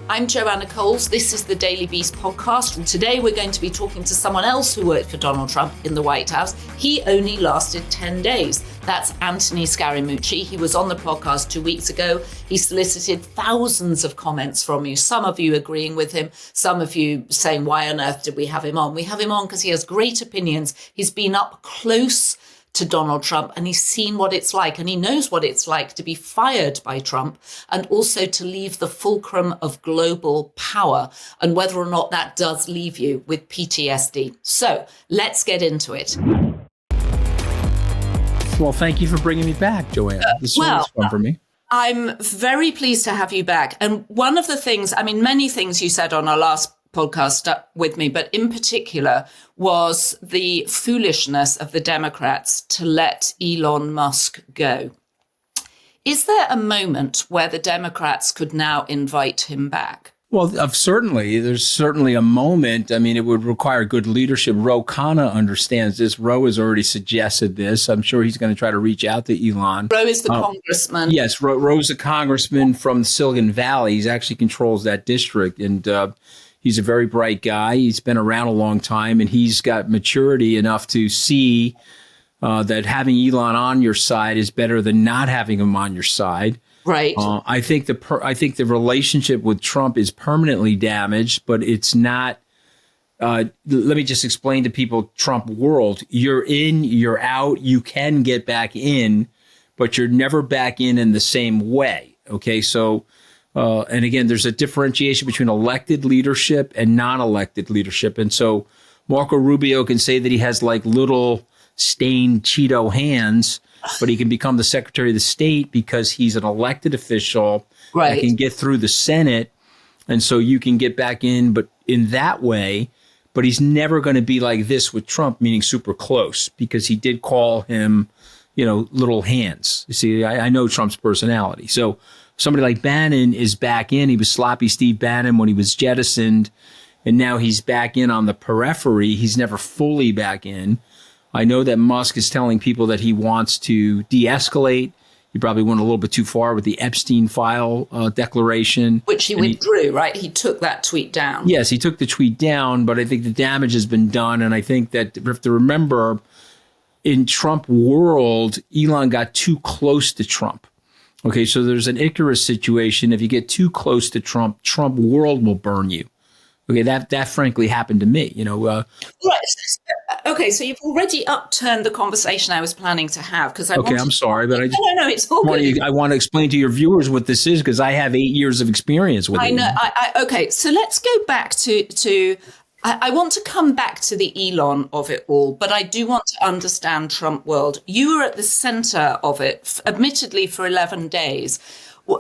I'm Joanna Coles. This is the Daily Beast podcast. And today we're going to be talking to someone else who worked for Donald Trump in the White House. He only lasted 10 days. That's Anthony Scaramucci. He was on the podcast 2 weeks ago. He solicited thousands of comments from you, some of you agreeing with him, some of you saying, why on earth did we have him on? We have him on because he has great opinions. He's been up close to Donald Trump, and he's seen what it's like, and he knows what it's like to be fired by Trump and also to leave the fulcrum of global power and whether or not that does leave you with PTSD. So let's get into it. Well, thank you for bringing me back, Joanna. This was fun for me. I'm very pleased to have you back. And one of the things, many things you said on our last podcast stuck with me, but in particular was the foolishness of the Democrats to let Elon Musk go. Is there a moment where the Democrats could now invite him back? Well, there's certainly a moment. It would require good leadership. Ro Khanna understands this. Ro has already suggested this. I'm sure he's going to try to reach out to Elon. Ro is the congressman. Yes, Ro's a congressman from Silicon Valley. He actually controls that district, and he's a very bright guy. He's been around a long time, and he's got maturity enough to see that having Elon on your side is better than not having him on your side. Right. I think the relationship with Trump is permanently damaged, but it's not. Let me just explain to people Trump world. You're in, you're out. You can get back in, but you're never back in the same way. OK, so. And again, there's a differentiation between elected leadership and non-elected leadership. And so Marco Rubio can say that he has like little stained Cheeto hands, but he can become the Secretary of the State because he's an elected official that can get through the Senate. And so you can get back in, but in that way. But he's never going to be like this with Trump, meaning super close, because he did call him, little hands. You see, I know Trump's personality. So somebody like Bannon is back in. He was sloppy Steve Bannon when he was jettisoned, and now he's back in on the periphery. He's never fully back in. I know that Musk is telling people that he wants to de-escalate. He probably went a little bit too far with the Epstein file declaration. Which he withdrew, right? He took that tweet down. Yes, he took the tweet down, but I think the damage has been done. And I think that we have to remember, in Trump world, Elon got too close to Trump. Okay, so there's an Icarus situation. If you get too close to Trump, Trump world will burn you. Okay, that frankly happened to me, Right. Okay, so you've already upturned the conversation I was planning to have because I'm sorry, but no, it's all good. I want to explain to your viewers what this is because I have 8 years of experience with it. I know. Okay, so let's go back to. I want to come back to the Elon of it all, but I do want to understand Trump world. You were at the center of it, admittedly for 11 days.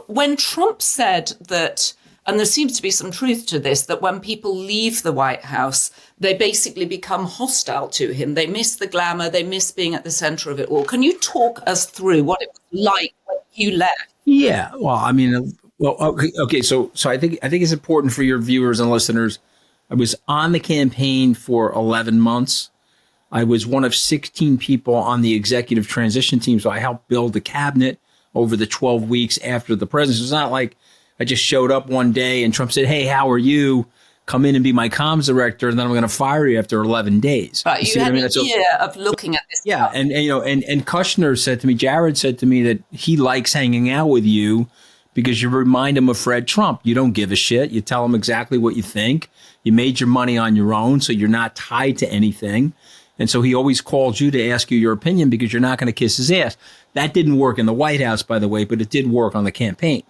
When Trump said that, and there seems to be some truth to this, that when people leave the White House, they basically become hostile to him. They miss the glamour. They miss being at the center of it all. Can you talk us through what it was like when you left? Yeah, okay. So I think it's important for your viewers and listeners. I was on the campaign for 11 months. I was one of 16 people on the executive transition team. So I helped build the cabinet over the 12 weeks after the presidency. It's not like I just showed up one day and Trump said, hey, how are you? Come in and be my comms director, and then I'm going to fire you after 11 days. Right, you had a year of looking at this. Yeah, and Kushner said to me, Jared said to me that he likes hanging out with you because you remind him of Fred Trump. You don't give a shit. You tell him exactly what you think. You made your money on your own, so you're not tied to anything. And so he always called you to ask you your opinion because you're not going to kiss his ass. That didn't work in the White House, by the way, but it did work on the campaign.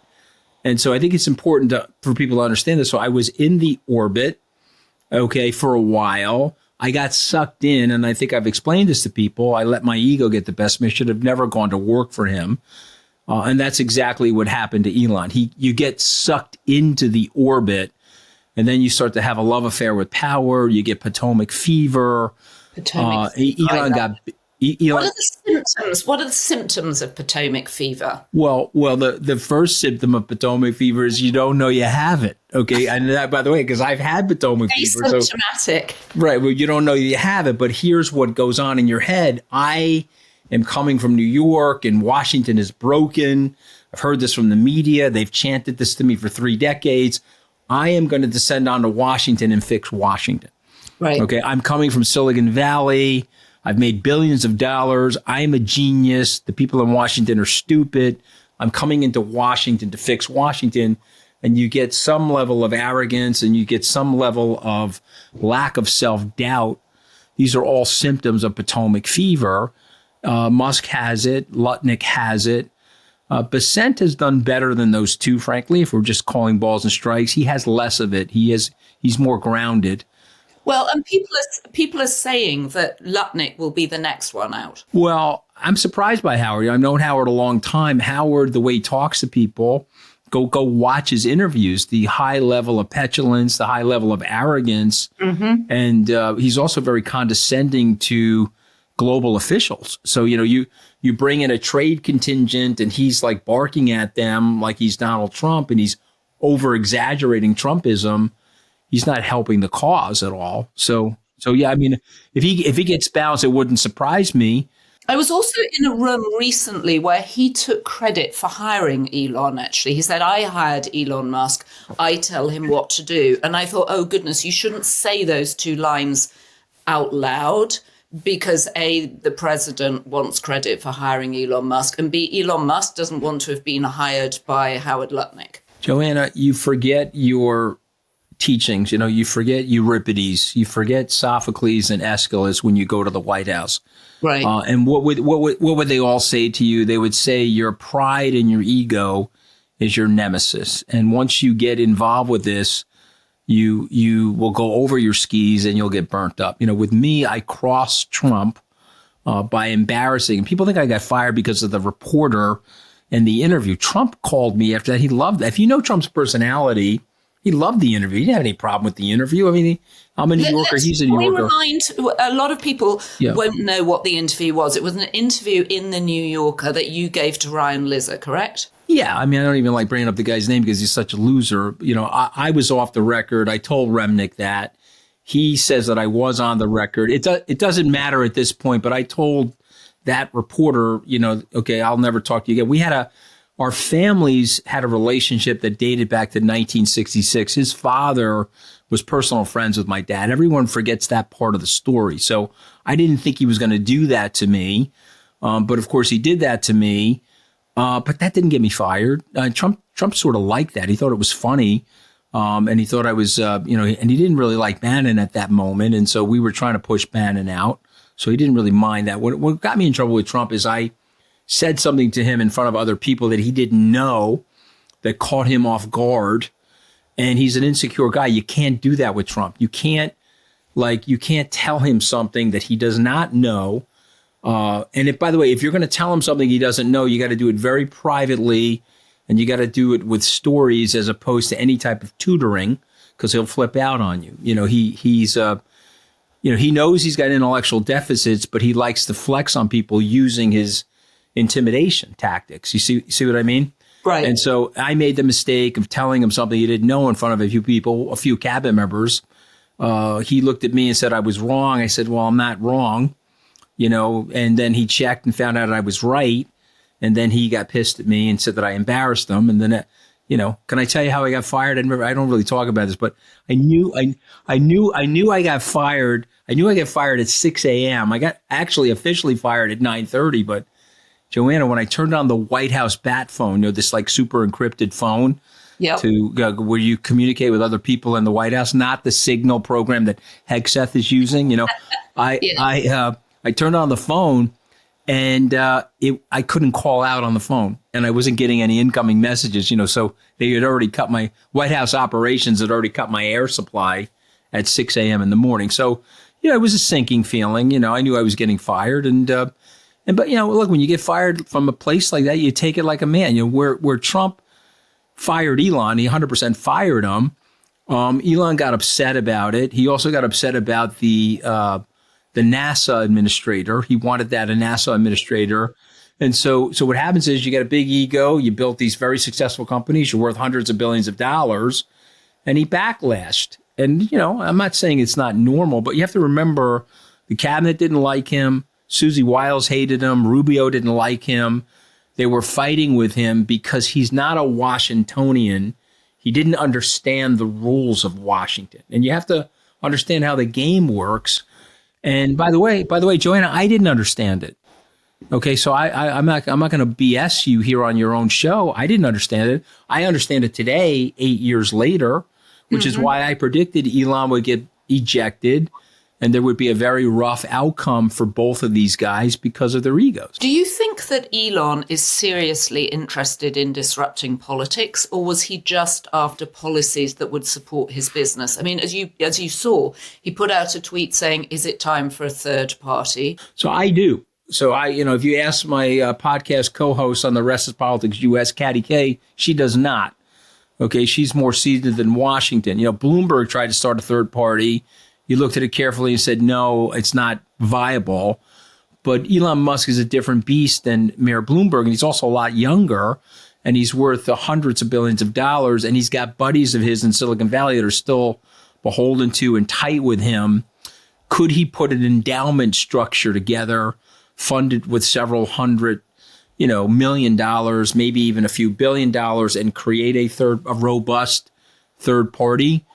And so I think it's important for people to understand this. So I was in the orbit, for a while. I got sucked in, and I think I've explained this to people. I let my ego get the best of me. I should have never gone to work for him. And that's exactly what happened to Elon. You get sucked into the orbit, and then you start to have a love affair with power. You get Potomac fever. Elon got What are the symptoms? What are the symptoms of Potomac fever? Well, the first symptom of Potomac fever is you don't know you have it. Okay, and that, by the way, because I've had Potomac fever, asymptomatic. Right. Well, you don't know you have it, but here's what goes on in your head. I am coming from New York, and Washington is broken. I've heard this from the media. They've chanted this to me for 3 decades. I am going to descend onto Washington and fix Washington. Right. Okay. I'm coming from Silicon Valley. I've made billions of dollars. I'm a genius. The people in Washington are stupid. I'm coming into Washington to fix Washington. And you get some level of arrogance and you get some level of lack of self-doubt. These are all symptoms of Potomac fever. Musk has it. Lutnick has it. Besant has done better than those two, frankly, if we're just calling balls and strikes. He has less of it. He's more grounded. Well, and people are saying that Lutnick will be the next one out. Well, I'm surprised by Howard. I've known Howard a long time. Howard, the way he talks to people, go watch his interviews, the high level of petulance, the high level of arrogance. Mm-hmm. And he's also very condescending to global officials. So, you bring in a trade contingent and he's like barking at them like he's Donald Trump and he's over exaggerating Trumpism. He's not helping the cause at all. So yeah, I mean, if he gets bounced, it wouldn't surprise me. I was also in a room recently where he took credit for hiring Elon, actually. He said, I hired Elon Musk. I tell him what to do. And I thought, oh, goodness, you shouldn't say those two lines out loud because, A, the president wants credit for hiring Elon Musk, and B, Elon Musk doesn't want to have been hired by Howard Lutnick. Joanna, you forget your teachings. You forget Euripides, you forget Sophocles and Aeschylus when you go to the White House. Right. And what would they all say to you? They would say your pride and your ego is your nemesis. And once you get involved with this, you will go over your skis and you'll get burnt up. With me, I crossed Trump by embarrassing. People think I got fired because of the reporter and the interview. Trump called me after that. He loved that. If you know Trump's personality, he loved the interview. He didn't have any problem with the interview. I mean, I'm a New Yorker. He's a New Yorker. Remind, a lot of people won't know what the interview was. It was an interview in the New Yorker that you gave to Ryan Lizza, correct? Yeah. I mean, I don't even like bringing up the guy's name because he's such a loser. I was off the record. I told Remnick that. He says that I was on the record. It doesn't matter at this point, but I told that reporter, okay, I'll never talk to you again. Our families had a relationship that dated back to 1966. His father was personal friends with my dad. Everyone forgets that part of the story. So I didn't think he was going to do that to me. But of course he did that to me. But that didn't get me fired. Trump sort of liked that. He thought it was funny. And he thought I was, and he didn't really like Bannon at that moment. And so we were trying to push Bannon out. So he didn't really mind that. What got me in trouble with Trump is I said something to him in front of other people that he didn't know that caught him off guard. And he's an insecure guy. You can't do that with Trump. You can't tell him something that he does not know. And by the way, if you're going to tell him something he doesn't know, you got to do it very privately and you got to do it with stories as opposed to any type of tutoring because he'll flip out on you. He knows he's got intellectual deficits, but he likes to flex on people using his intimidation tactics. You see what I mean? Right. And so I made the mistake of telling him something he didn't know in front of a few people, a few cabinet members. He looked at me and said I was wrong. I said, well, I'm not wrong, and then he checked and found out I was right. And then he got pissed at me and said that I embarrassed him. And then, can I tell you how I got fired? I don't really talk about this, but I knew I got fired. I knew I got fired at 6 a.m. I got actually officially fired at 9:30, but Joanna, when I turned on the White House bat phone, this like super encrypted phone to where you communicate with other people in the White House, not the Signal program that Hegseth is using. I turned on the phone and I couldn't call out on the phone and I wasn't getting any incoming messages. So they had already cut my White House operations had already cut my air supply at 6 a.m. in the morning. So it was a sinking feeling. I knew I was getting fired but look, when you get fired from a place like that, you take it like a man. Where Trump fired Elon, he 100% fired him. Elon got upset about it. He also got upset about the NASA administrator. He wanted that a NASA administrator. And so what happens is you get a big ego. You built these very successful companies. You're worth hundreds of billions of dollars. And he backlashed. And, I'm not saying it's not normal, but you have to remember the cabinet didn't like him. Susie Wiles hated him. Rubio didn't like him. They were fighting with him because he's not a Washingtonian. He didn't understand the rules of Washington. And you have to understand how the game works. And by the way, Joanna, I didn't understand it. Okay, so I'm not going to BS you here on your own show. I didn't understand it. I understand it today, 8 years later, which is why I predicted Elon would get ejected and there would be a very rough outcome for both of these guys because of their egos. Do you think that Elon is seriously interested in disrupting politics, or was he just after policies that would support his business? I mean, as you saw, he put out a tweet saying, "Is it time for a third party?" So I do. So if you ask my podcast co-host on the Rest is Politics US, Katty Kay, she does not. Okay, she's more seasoned than Washington. Bloomberg tried to start a third party. He looked at it carefully and said, no, it's not viable. But Elon Musk is a different beast than Mayor Bloomberg, and he's also a lot younger, and he's worth hundreds of billions of dollars, and he's got buddies of his in Silicon Valley that are still beholden to and tight with him. Could he put an endowment structure together, funded with several hundred, $1 million, maybe even a few $1 billion, and create a robust third party?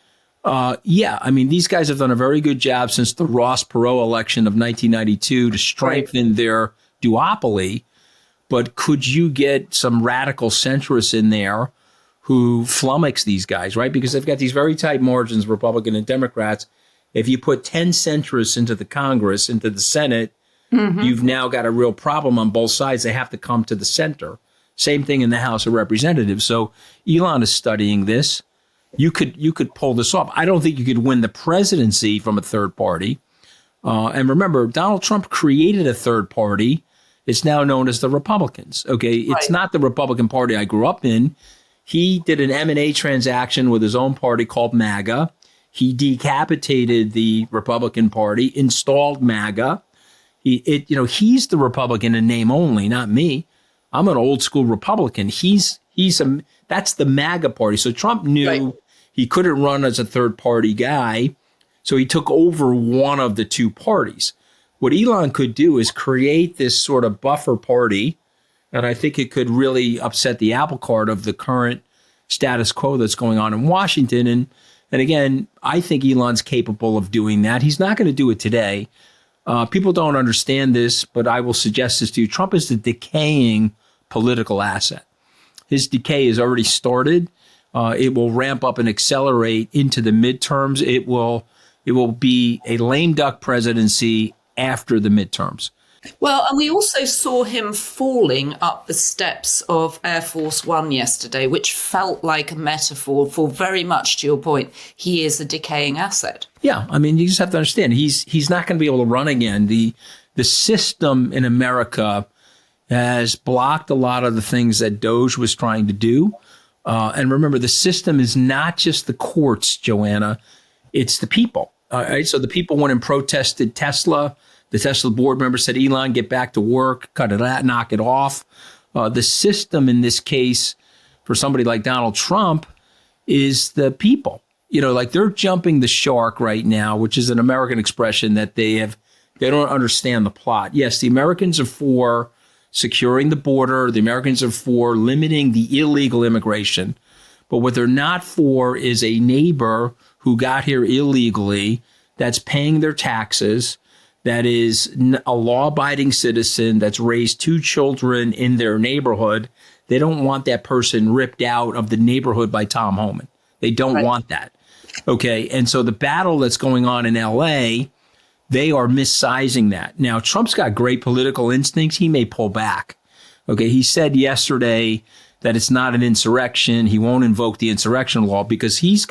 Yeah, I mean, these guys have done a very good job since the Ross Perot election of 1992 to strengthen their duopoly. But could you get some radical centrists in there who flummox these guys, right? Because they've got these very tight margins, Republican and Democrats. If you put 10 centrists into the Congress, into the Senate, you've now got a real problem on both sides. They have to come to the center. Same thing in the House of Representatives. So Elon is studying this. You could pull this off. I don't think you could win the presidency from a third party. And remember, Donald Trump created a third party. It's now known as the Republicans. Okay, it's not the Republican Party I grew up in. He did an M&A transaction with his own party called MAGA. He decapitated the Republican Party, installed MAGA. He's the Republican in name only, not me. I'm an old school Republican. That's the MAGA party. So Trump knew he couldn't run as a third party guy. So he took over one of the two parties. What Elon could do is create this sort of buffer party. And I think it could really upset the apple cart of the current status quo that's going on in Washington. And again, I think Elon's capable of doing that. He's not going to do it today. People don't understand this, but I will suggest this to you. Trump is the decaying political asset. His decay has already started. It will ramp up and accelerate into the midterms. It will be a lame duck presidency after the midterms. Well, and we also saw him falling up the steps of Air Force One yesterday, which felt like a metaphor for, very much to your point, he is a decaying asset. Yeah, I mean, you just have to understand, he's not going to be able to run again. The system in America has blocked a lot of the things that Doge was trying to do. And remember, the system is not just the courts, Joanna, it's the people. Right? So the people went and protested Tesla. The Tesla board member said, Elon, get back to work, cut it out, knock it off. The system in this case, for somebody like Donald Trump, is the people. They're jumping the shark right now, which is an American expression that they don't understand the plot. Yes, the Americans are for securing the border. The Americans are for limiting the illegal immigration. But what they're not for is a neighbor who got here illegally, that's paying their taxes, that is a law-abiding citizen, that's raised two children in their neighborhood. They don't want that person ripped out of the neighborhood by Tom Homan. They don't want that. Okay. And so the battle that's going on in L.A., they are missizing that. Now, Trump's got great political instincts. He may pull back. Okay. He said yesterday that it's not an insurrection. He won't invoke the insurrection law because he's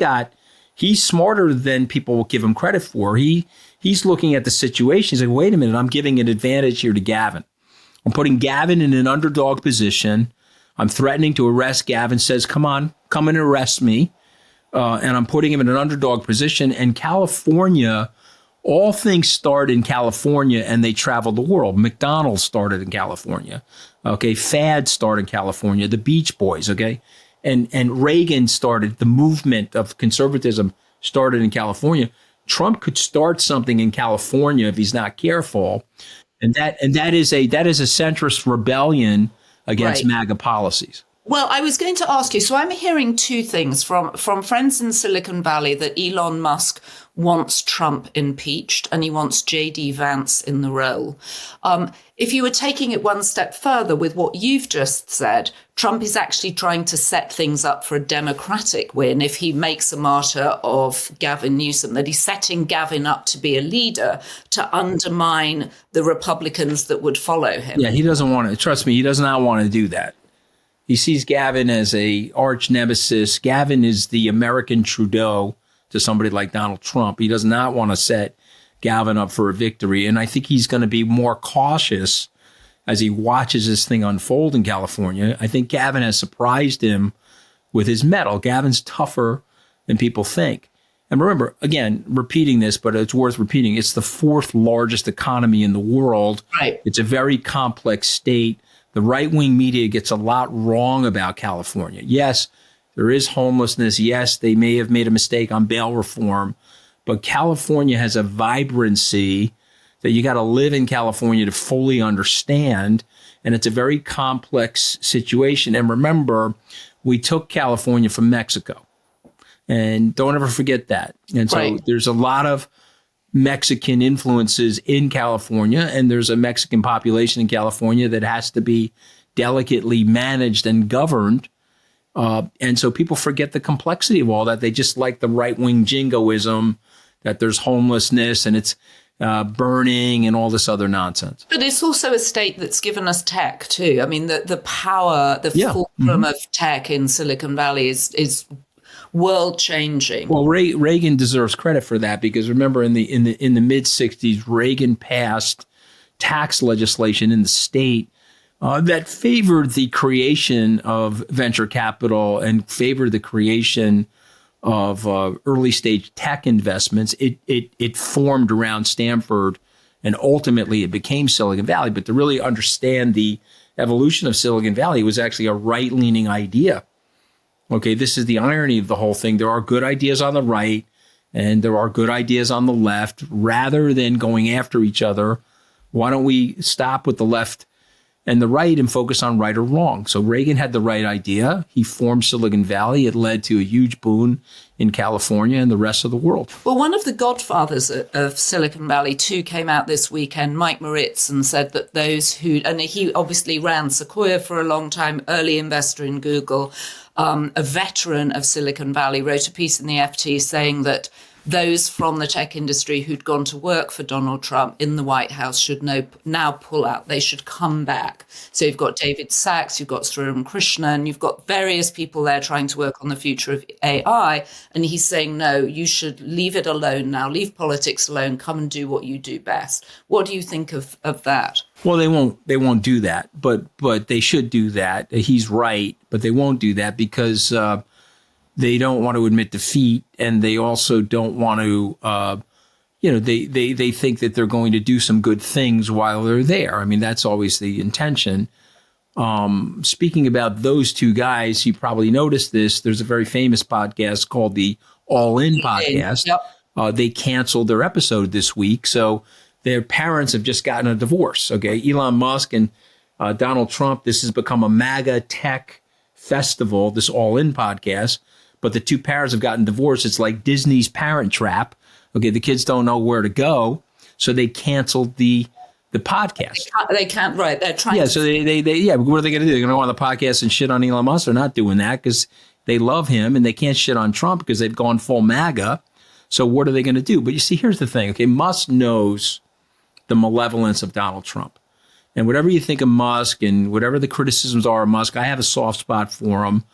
smarter than people will give him credit for. He's looking at the situation. He's like, wait a minute, I'm giving an advantage here to Gavin. I'm putting Gavin in an underdog position. I'm threatening to arrest Gavin, says, come on, come and arrest me. And I'm putting him in an underdog position. And California, all things start in California and they travel the world. McDonald's started in California. Okay. Fad started in California. The Beach Boys. Okay. And Reagan started, the movement of conservatism started in California. Trump could start something in California if he's not careful. And that is a centrist rebellion against MAGA policies. Well, I was going to ask you, so I'm hearing two things from friends in Silicon Valley, that Elon Musk wants Trump impeached and he wants J.D. Vance in the role. If you were taking it one step further with what you've just said, Trump is actually trying to set things up for a Democratic win if he makes a martyr of Gavin Newsom, that he's setting Gavin up to be a leader to undermine the Republicans that would follow him. Yeah, he doesn't want to. Trust me, he does not want to do that. He sees Gavin as a arch nemesis. Gavin is the American Trudeau to somebody like Donald Trump. He does not want to set Gavin up for a victory. And I think he's going to be more cautious as he watches this thing unfold in California. I think Gavin has surprised him with his mettle. Gavin's tougher than people think. And remember, again, repeating this, but it's worth repeating, it's the fourth largest economy in the world. Right. It's a very complex state. The right-wing media gets a lot wrong about California. Yes, there is homelessness. Yes, they may have made a mistake on bail reform, but California has a vibrancy that you got to live in California to fully understand. And it's a very complex situation. And remember, we took California from Mexico. And don't ever forget that. And so there's a lot of Mexican influences in California, and there's a Mexican population in California that has to be delicately managed and governed. And so people forget the complexity of all that. They just like the right-wing jingoism that there's homelessness and it's burning and all this other nonsense. But it's also a state that's given us tech too. I mean, the power, the fulcrum of tech in Silicon Valley is world changing. Well, Reagan deserves credit for that, because remember, in the mid '60s, Reagan passed tax legislation in the state that favored the creation of venture capital and favored the creation of early stage tech investments. It formed around Stanford, and ultimately it became Silicon Valley. But to really understand the evolution of Silicon Valley, it was actually a right-leaning idea. Okay, this is the irony of the whole thing. There are good ideas on the right and there are good ideas on the left. Rather than going after each other, why don't we stop with the left and the right and focus on right or wrong? So Reagan had the right idea. He formed Silicon Valley. It led to a huge boon in California and the rest of the world. Well, one of the godfathers of Silicon Valley too came out this weekend, Mike Moritz, and said that those who, and he obviously ran Sequoia for a long time, early investor in Google, a veteran of Silicon Valley, wrote a piece in the FT saying that those from the tech industry who'd gone to work for Donald Trump in the White House should now pull out. They should come back. So you've got David Sachs, you've got Sriram Krishnan, you've got various people there trying to work on the future of AI. And he's saying, no, you should leave it alone now. Leave politics alone. Come and do what you do best. What do you think of that? Well, they won't do that, but they should do that. He's right, but they won't do that because they don't want to admit defeat, and they also don't want to, they think that they're going to do some good things while they're there. I mean, that's always the intention. Speaking about those two guys, you probably noticed this. There's a very famous podcast called the All In podcast. Yep. They canceled their episode this week, so their parents have just gotten a divorce. Okay, Elon Musk and Donald Trump. This has become a MAGA tech festival. This All In podcast. But the two parents have gotten divorced. It's like Disney's Parent Trap. Okay, the kids don't know where to go, so they canceled the podcast. They can't, right? They're trying. Yeah, so they what are they going to do? They're going to go on the podcast and shit on Elon Musk? They're not doing that because they love him, and they can't shit on Trump because they've gone full MAGA. So what are they going to do? But you see, here's the thing. Okay, Musk knows the malevolence of Donald Trump, and whatever you think of Musk and whatever the criticisms are of Musk, I have a soft spot for him.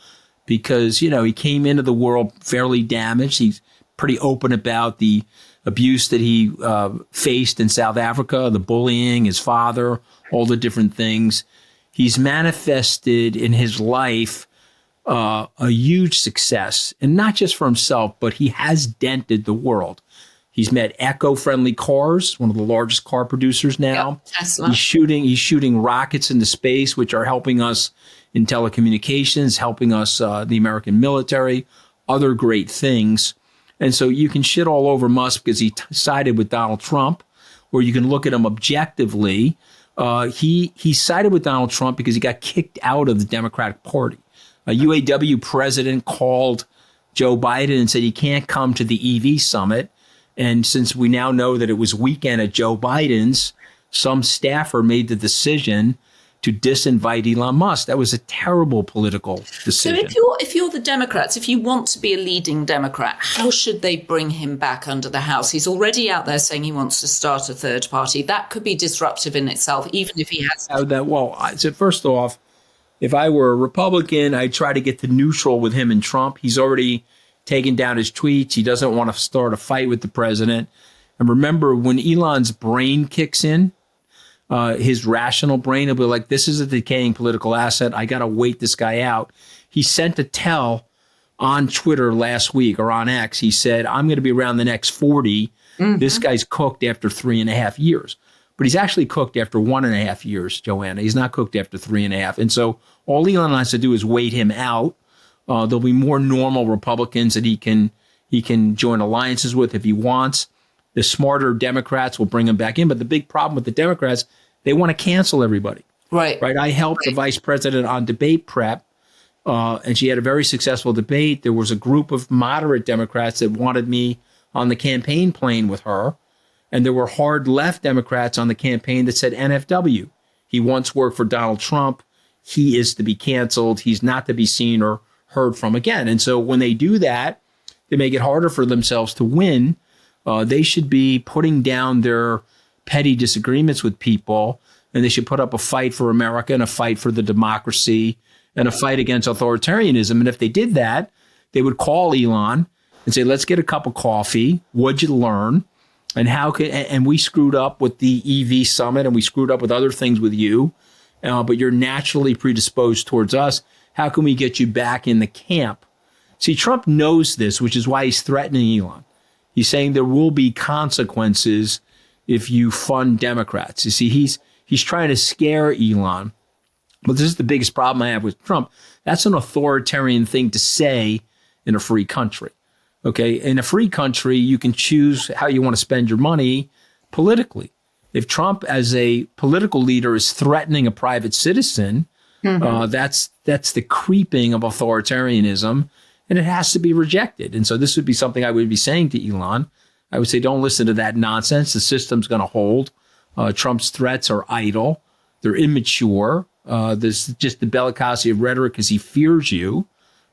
Because, he came into the world fairly damaged. He's pretty open about the abuse that he faced in South Africa, the bullying, his father, all the different things. He's manifested in his life a huge success, and not just for himself, but he has dented the world. He's met eco-friendly cars, one of the largest car producers now. Yep, Tesla. He's shooting rockets into space, which are helping us in telecommunications, helping us, the American military, other great things. And so you can shit all over Musk because he sided with Donald Trump, or you can look at him objectively. He sided with Donald Trump because he got kicked out of the Democratic Party. A UAW president called Joe Biden and said he can't come to the EV summit. And since we now know that it was weekend at Joe Biden's, some staffer made the decision to disinvite Elon Musk. That was a terrible political decision. So if you're the Democrats, if you want to be a leading Democrat, how should they bring him back under the House? He's already out there saying he wants to start a third party. That could be disruptive in itself, even if he has. So first off, if I were a Republican, I'd try to get to neutral with him and Trump. He's already taken down his tweets. He doesn't want to start a fight with the president. And remember, when Elon's brain kicks in, his rational brain will be like, this is a decaying political asset. I got to wait this guy out. He sent a tell on Twitter last week, or on X. He said, I'm going to be around the next 40. Mm-hmm. This guy's cooked after 3.5 years. But he's actually cooked after 1.5 years, Joanna. He's not cooked after 3.5. And so all Elon has to do is wait him out. There'll be more normal Republicans that he can join alliances with if he wants. The smarter Democrats will bring him back in. But the big problem with the Democrats, they want to cancel everybody. Right. I helped the vice president on debate prep, and she had a very successful debate. There was a group of moderate Democrats that wanted me on the campaign plane with her. And there were hard left Democrats on the campaign that said NFW. He once worked for Donald Trump. He is to be canceled. He's not to be seen or heard from again. And so when they do that, they make it harder for themselves to win. They should be putting down their petty disagreements with people, and they should put up a fight for America and a fight for the democracy and a fight against authoritarianism. And if they did that, they would call Elon and say, let's get a cup of coffee. What'd you learn? And we screwed up with the EV summit, and we screwed up with other things with you, but you're naturally predisposed towards us. How can we get you back in the camp? See, Trump knows this, which is why he's threatening Elon. He's saying there will be consequences if you fund Democrats. You see, he's trying to scare Elon. But this is the biggest problem I have with Trump. That's an authoritarian thing to say in a free country. Okay, in a free country, you can choose how you want to spend your money politically. If Trump, as a political leader, is threatening a private citizen, that's the creeping of authoritarianism, and it has to be rejected. And so this would be something I would be saying to Elon. I would say, don't listen to that nonsense. The system's going to hold. Trump's threats are idle. They're immature. There's just the bellicosity of rhetoric because he fears you.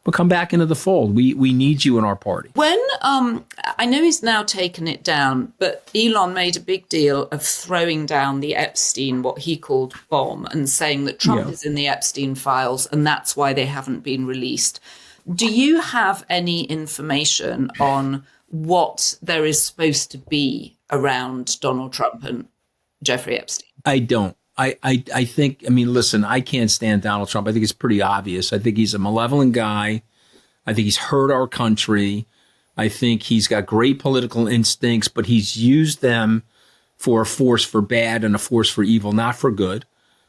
But come back into the fold. We need you in our party. When I know he's now taken it down, but Elon made a big deal of throwing down the Epstein, what he called bomb, and saying that Trump is in the Epstein files and that's why they haven't been released. Do you have any information on what there is supposed to be around Donald Trump and Jeffrey Epstein? I don't. I think, listen, I can't stand Donald Trump. I think it's pretty obvious. I think he's a malevolent guy. I think he's hurt our country. I think he's got great political instincts, but he's used them for a force for bad and a force for evil, not for good.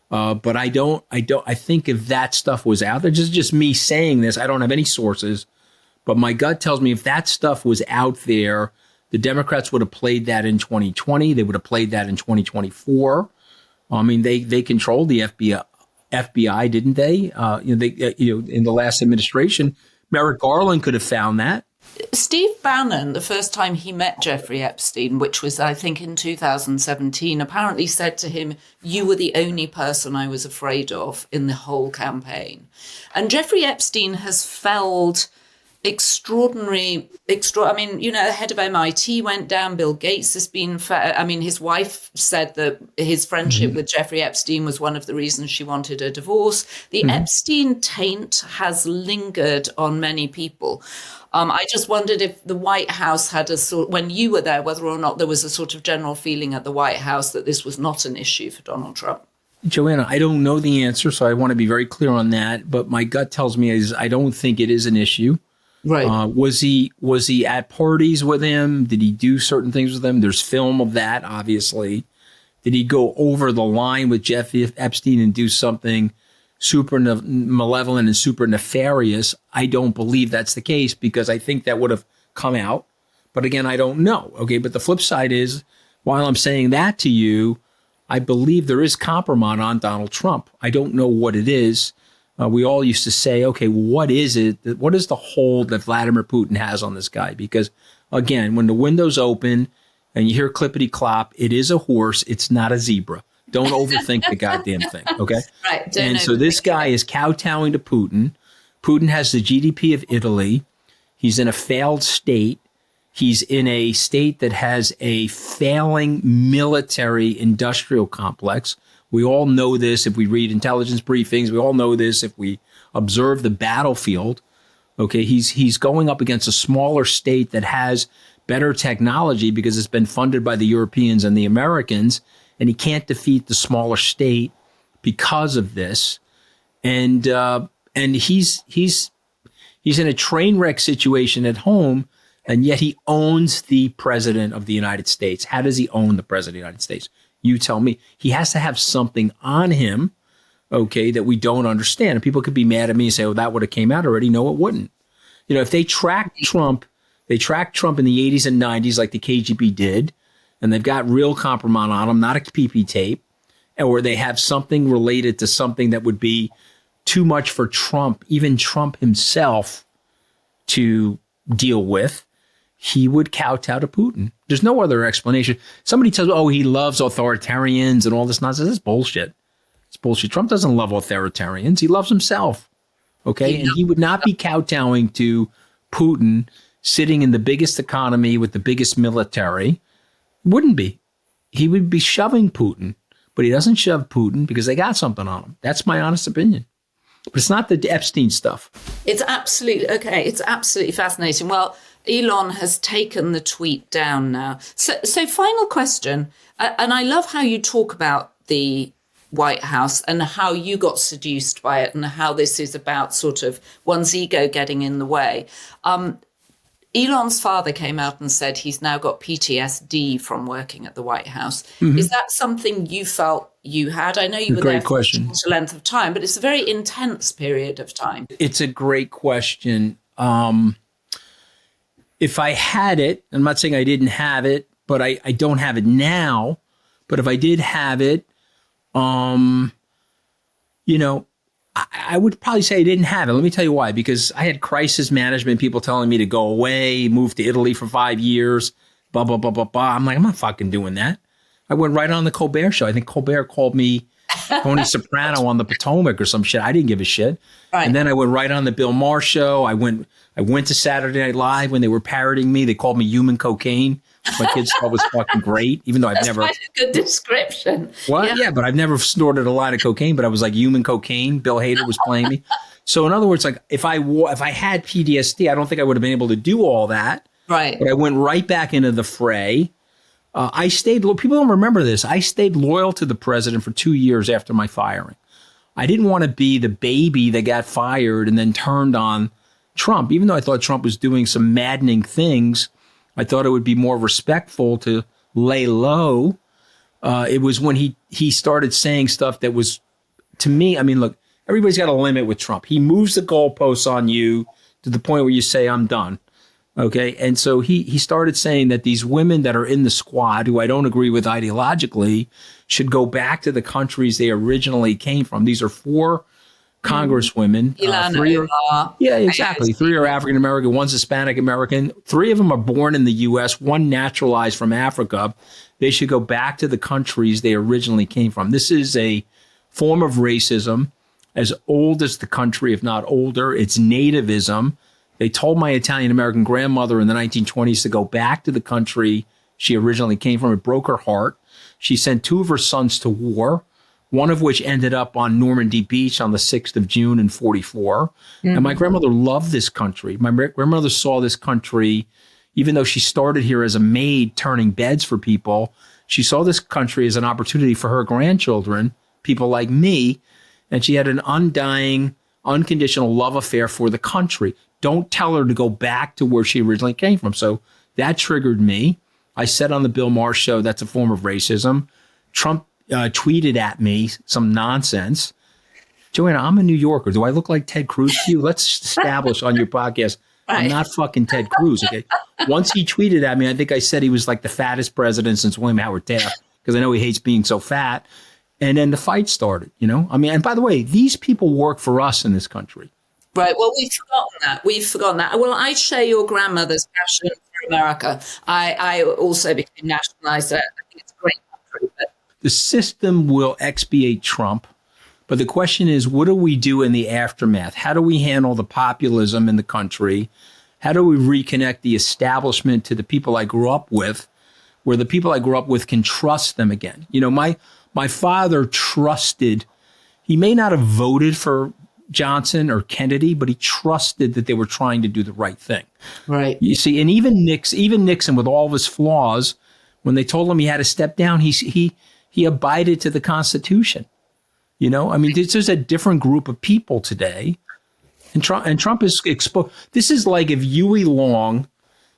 But I think if that stuff was out there, just me saying this, I don't have any sources, but my gut tells me if that stuff was out there, the Democrats would have played that in 2020. They would have played that in 2024. They controlled the FBI, didn't they? In the last administration, Merrick Garland could have found that. Steve Bannon, the first time he met Jeffrey Epstein, which was, I think, in 2017, apparently said to him, "You were the only person I was afraid of in the whole campaign." And Jeffrey Epstein has felled the head of MIT went down. Bill Gates has been, his wife said that his friendship with Jeffrey Epstein was one of the reasons she wanted a divorce. The Epstein taint has lingered on many people. I just wondered if the White House had when you were there, whether or not there was a sort of general feeling at the White House that this was not an issue for Donald Trump. Joanna, I don't know the answer, so I want to be very clear on that. But my gut tells me is I don't think it is an issue. Right. Was he at parties with him? Did he do certain things with him? There's film of that, obviously. Did he go over the line with Jeffrey Epstein and do something super malevolent and super nefarious? I don't believe that's the case because I think that would have come out. But again, I don't know. Okay. But the flip side is, while I'm saying that to you, I believe there is compromise on Donald Trump. I don't know what it is. we all used to say, okay, what is it? What is the hold that Vladimir Putin has on this guy? Because again, when the window's open and you hear clippity clop, it is a horse. It's not a zebra. Don't overthink the goddamn thing. Okay. Right. And so this guy is kowtowing to Putin. Putin has the GDP of Italy. He's in a failed state. He's in a state that has a failing military industrial complex. We all know this if we read intelligence briefings. We all know this if we observe the battlefield. Okay, he's going up against a smaller state that has better technology because it's been funded by the Europeans and the Americans, and he can't defeat the smaller state because of this. And he's in a train wreck situation at home, and yet he owns the president of the United States. How does he own the president of the United States? You tell me. He has to have something on him, okay, that we don't understand. And people could be mad at me and say, oh, that would have came out already. No, it wouldn't. You know, if they tracked Trump in the 80s and 90s like the KGB did, and they've got real compromise on him, not a PP tape, or they have something related to something that would be too much for Trump, even Trump himself, to deal with, he would kowtow to Putin. There's no other explanation. Somebody tells me, oh, he loves authoritarians and all this nonsense. It's bullshit. It's bullshit. Trump doesn't love authoritarians. He loves himself. Okay. And he would not be kowtowing to Putin sitting in the biggest economy with the biggest military. Wouldn't be. He would be shoving Putin, but he doesn't shove Putin because they got something on him. That's my honest opinion. But it's not the Epstein stuff. It's absolutely okay. It's absolutely fascinating. Well, Elon has taken the tweet down now. So final question. And I love how you talk about the White House and how you got seduced by it and how this is about sort of one's ego getting in the way. Elon's father came out and said he's now got PTSD from working at the White House. Mm-hmm. Is that something you felt you had? I know you were there for a short length of time, but it's a very intense period of time. It's a great question. If I had it, I'm not saying I didn't have it, but I don't have it now. But if I did have it, you know, I would probably say I didn't have it. Let me tell you why. Because I had crisis management, people telling me to go away, move to Italy for 5 years, blah, blah, blah, blah, blah. I'm like, I'm not fucking doing that. I went right on the Colbert Show. I think Colbert called me Tony Soprano on the Potomac or some shit. I didn't give a shit. Right. And then I went right on the Bill Maher Show. I went to Saturday Night Live when they were parroting me. They called me human cocaine. My kids thought it was fucking great, even though I've never. That's quite a good description. What? Yeah, but I've never snorted a line of cocaine. But I was like human cocaine. Bill Hader was playing me. So in other words, like if I had PTSD, I don't think I would have been able to do all that. Right. But I went right back into the fray. I stayed. People don't remember this. I stayed loyal to the president for 2 years after my firing. I didn't want to be the baby that got fired and then turned on Trump, even though I thought Trump was doing some maddening things. I thought it would be more respectful to lay low. It was when he started saying stuff that was, to me, I mean, look, everybody's got a limit with Trump. He moves the goalposts on you to the point where you say, I'm done. Okay. And so he started saying that these women that are in the squad, who I don't agree with ideologically, should go back to the countries they originally came from. These are 4 congresswomen. Yeah, exactly. 3 are African American, 1's Hispanic American. 3 of them are born in the U.S., 1 naturalized from Africa. They should go back to the countries they originally came from. This is a form of racism as old as the country, if not older. It's nativism. They told my Italian American grandmother in the 1920s to go back to the country she originally came from. It broke her heart. She sent 2 of her sons to war, one of which ended up on Normandy Beach on the 6th of June in 1944. Mm-hmm. And my grandmother loved this country. My grandmother saw this country, even though she started here as a maid turning beds for people, she saw this country as an opportunity for her grandchildren, people like me, and she had an undying, unconditional love affair for the country. Don't tell her to go back to where she originally came from. So that triggered me. I said on the Bill Maher Show, that's a form of racism. Trump tweeted at me some nonsense. Joanna, I'm a New Yorker. Do I look like Ted Cruz to you? Let's establish on your podcast, I'm not fucking Ted Cruz, okay? Once he tweeted at me, I think I said he was like the fattest president since William Howard Taft, because I know he hates being so fat. And then the fight started, I mean, and by the way, these people work for us in this country. Right. Well, we've forgotten that. Well, I share your grandmother's passion for America. I also became nationalized. I think it's a great country. But the system will expiate Trump. But the question is, what do we do in the aftermath? How do we handle the populism in the country? How do we reconnect the establishment to the people I grew up with, where the people I grew up with can trust them again? My father trusted, he may not have voted for Johnson or Kennedy, but he trusted that they were trying to do the right thing. Right. You see, and even Nixon with all of his flaws, when they told him he had to step down, he abided to the Constitution. I mean, this is a different group of people today. And Trump is exposed. This is like if Huey Long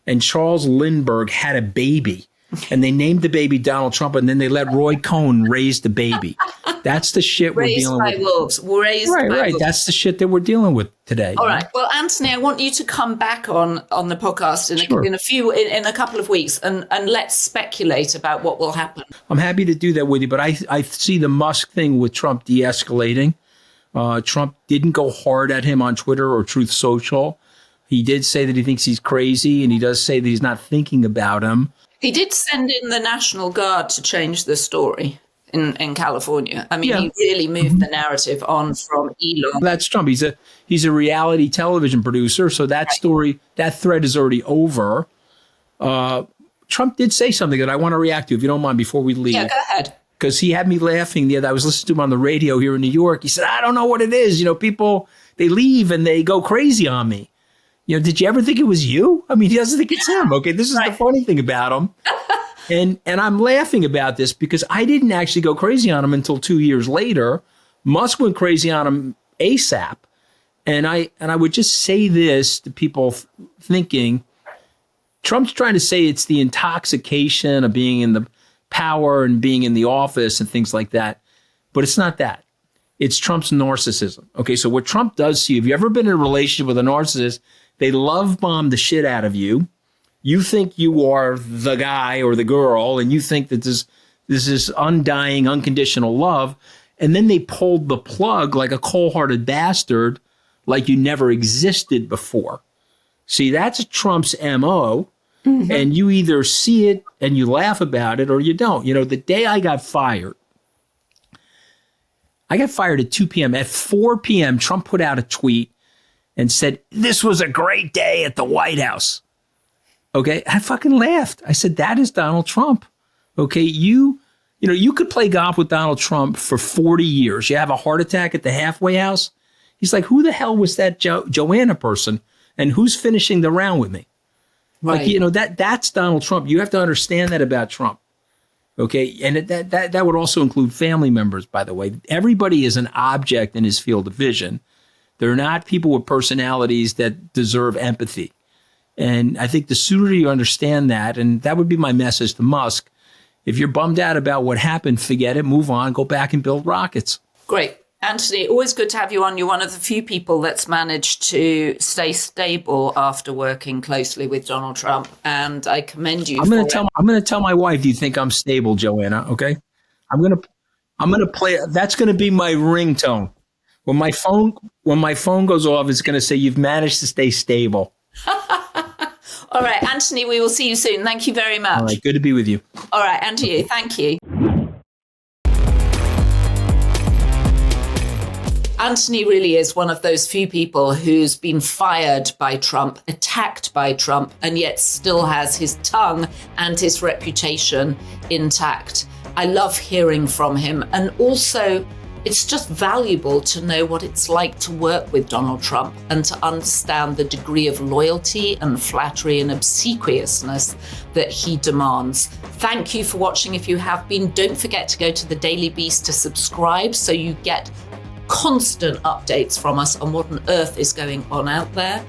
and Charles Lindbergh had a baby and they named the baby Donald Trump and then they let Roy Cohn raise the baby. That's the shit we're dealing with. Raised by wolves. Right. That's the shit that we're dealing with today. All right. Well, Anthony, I want you to come back on the podcast in a couple of weeks and let's speculate about what will happen. I'm happy to do that with you, but I see the Musk thing with Trump de-escalating. Trump didn't go hard at him on Twitter or Truth Social. He did say that he thinks he's crazy, and he does say that he's not thinking about him. He did send in the National Guard to change the story in California. I mean, He really moved the narrative on from Elon. That's Trump. He's a reality television producer, so that story, that thread is already over. Trump did say something that I want to react to, if you don't mind, before we leave. Yeah, go ahead. Because he had me laughing the other day. I was listening to him on the radio here in New York. He said, I don't know what it is. People, they leave and they go crazy on me. Did you ever think it was you? I mean, he doesn't think it's him. Okay, this is the funny thing about him. And I'm laughing about this because I didn't actually go crazy on him until 2 years later. Musk went crazy on him ASAP. And I would just say this to people thinking, Trump's trying to say it's the intoxication of being in the power and being in the office and things like that. But it's not that. It's Trump's narcissism. Okay, so what Trump does to you, if you've ever been in a relationship with a narcissist, they love bomb the shit out of you. You think you are the guy or the girl, and you think that this is undying, unconditional love. And then they pulled the plug like a cold-hearted bastard, like you never existed before. See, that's Trump's MO. Mm-hmm. And you either see it and you laugh about it or you don't. The day I got fired at 2 p.m. At 4 p.m., Trump put out a tweet and said, this was a great day at the White House. Okay, I fucking laughed. I said, that is Donald Trump. Okay, you could play golf with Donald Trump for 40 years. You have a heart attack at the halfway house. He's like, who the hell was that Joanna person? And who's finishing the round with me? Right. Like, that's Donald Trump. You have to understand that about Trump. Okay. And that would also include family members, by the way. Everybody is an object in his field of vision. They're not people with personalities that deserve empathy. And I think the sooner you understand that, and that would be my message to Musk, if you're bummed out about what happened, forget it, move on, go back and build rockets. Great. Anthony, always good to have you on. You're one of the few people that's managed to stay stable after working closely with Donald Trump, and I commend you. I'm going to tell my wife, do you think I'm stable, Joanna? Okay, I'm going to play. That's going to be my ringtone. When my phone goes off, it's going to say you've managed to stay stable. All right, Anthony, we will see you soon. Thank you very much. All right, good to be with you. All right, and to you. Thank you. Anthony really is one of those few people who's been fired by Trump, attacked by Trump, and yet still has his tongue and his reputation intact. I love hearing from him. And also, it's just valuable to know what it's like to work with Donald Trump and to understand the degree of loyalty and flattery and obsequiousness that he demands. Thank you for watching. If you have been, don't forget to go to the Daily Beast to subscribe so you get constant updates from us on what on earth is going on out there.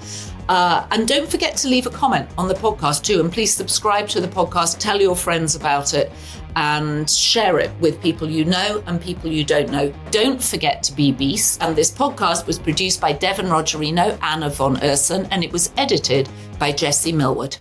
And don't forget to leave a comment on the podcast too. And please subscribe to the podcast, tell your friends about it, and share it with people you know and people you don't know. Don't forget to be beasts. And this podcast was produced by Devon Rogerino, Anna von Ursen, and it was edited by Jesse Millward.